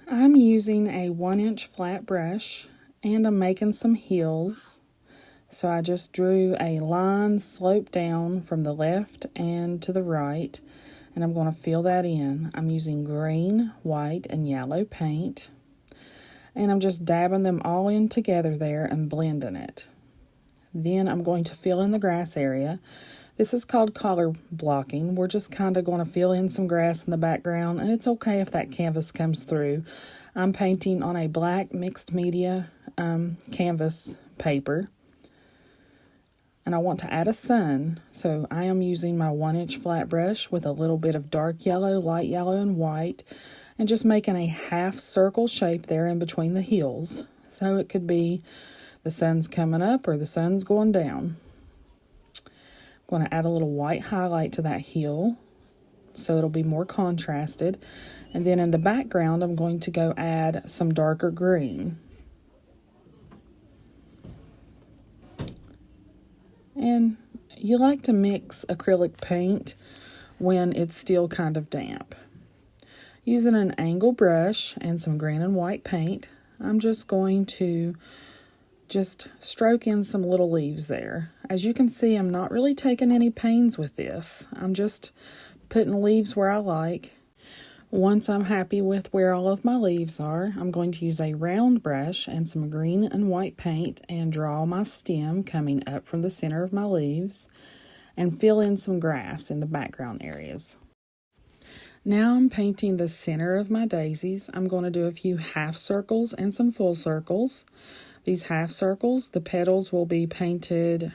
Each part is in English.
I'm using a 1-inch flat brush and I'm making some hills. So I just drew a line slope down from the left and to the right, and I'm going to fill that in. I'm using green, white, and yellow paint, and I'm just dabbing them all in together there and blending it. Then I'm going to fill in the grass area. This is called color blocking. We're just kind of going to fill in some grass in the background, and it's okay if that canvas comes through. I'm painting on a black mixed media canvas paper. And I want to add a sun, so I am using my 1-inch flat brush with a little bit of dark yellow, light yellow, and white, and just making a half circle shape there in between the hills. So it could be the sun's coming up or the sun's going down. I'm going to add a little white highlight to that hill so it'll be more contrasted. And then in the background, I'm going to go add some darker green. And you like to mix acrylic paint when it's still kind of damp. Using an angle brush and some green and white paint, I'm just going to stroke in some little leaves there. As you can see, I'm not really taking any pains with this. I'm just putting leaves where I like. Once I'm happy with where all of my leaves are, I'm going to use a round brush and some green and white paint and draw my stem coming up from the center of my leaves and fill in some grass in the background areas. Now I'm painting the center of my daisies. I'm going to do a few half circles and some full circles. These half circles, the petals will be painted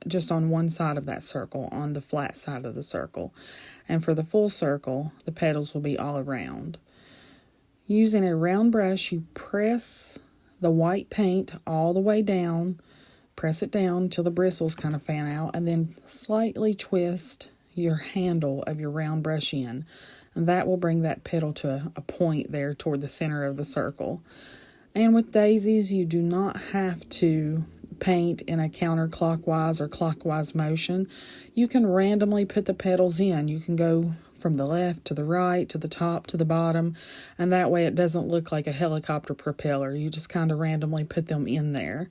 just on one side of that circle, on the flat side of the circle. And for the full circle, the petals will be all around. Using a round brush, you press the white paint all the way down, press it down till the bristles kind of fan out, and then slightly twist your handle of your round brush in. And that will bring that petal to a point there toward the center of the circle. And with daisies, you do not have to paint in a counterclockwise or clockwise motion. You can randomly put the petals in. You can go from the left to the right, to the top, to the bottom, and that way it doesn't look like a helicopter propeller. You just kind of randomly put them in there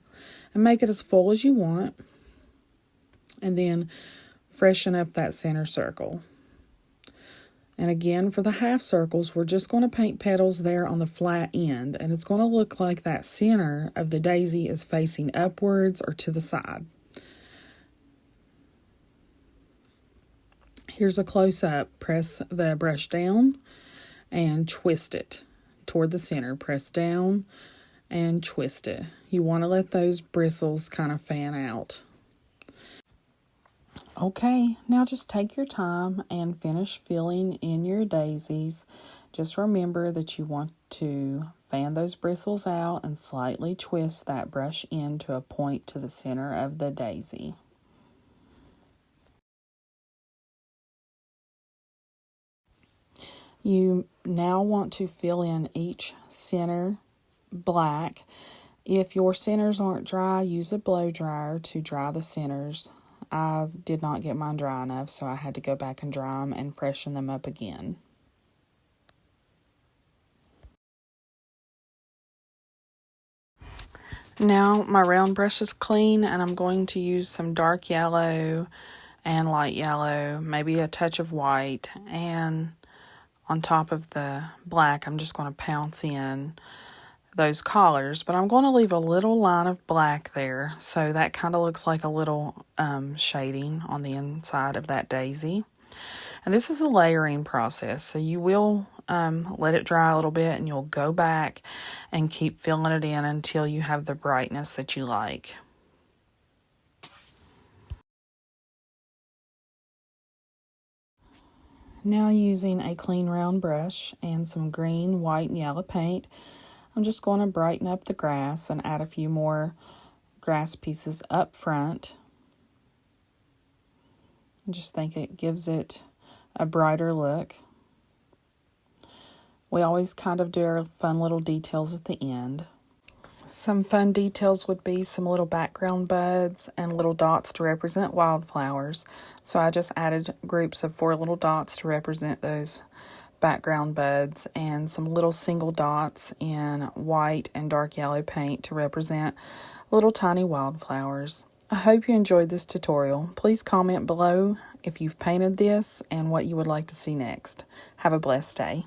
and make it as full as you want, and then freshen up that center circle. And again, for the half circles, we're just going to paint petals there on the flat end, and it's going to look like that center of the daisy is facing upwards or to the side. Here's a close-up. Press the brush down and twist it toward the center. Press down and twist it. You want to let those bristles kind of fan out. Okay, now just take your time and finish filling in your daisies. Just remember that you want to fan those bristles out and slightly twist that brush in to a point to the center of the daisy. You now want to fill in each center black. If your centers aren't dry, use a blow dryer to dry the centers. I did not get mine dry enough, so I had to go back and dry them and freshen them up again. Now my round brush is clean, and I'm going to use some dark yellow and light yellow, maybe a touch of white, and on top of the black, I'm just going to pounce in those collars, but I'm going to leave a little line of black there, so that kind of looks like a little shading on the inside of that daisy. And this is a layering process, so you will let it dry a little bit, and you'll go back and keep filling it in until you have the brightness that you like. Now, using a clean round brush and some green, white, and yellow paint, I'm just going to brighten up the grass and add a few more grass pieces up front. I just think it gives it a brighter look. We always kind of do our fun little details at the end. Some fun details would be some little background buds and little dots to represent wildflowers. So I just added groups of 4 little dots to represent those background buds and some little single dots in white and dark yellow paint to represent little tiny wildflowers. I hope you enjoyed this tutorial. Please comment below if you've painted this and what you would like to see next. Have a blessed day.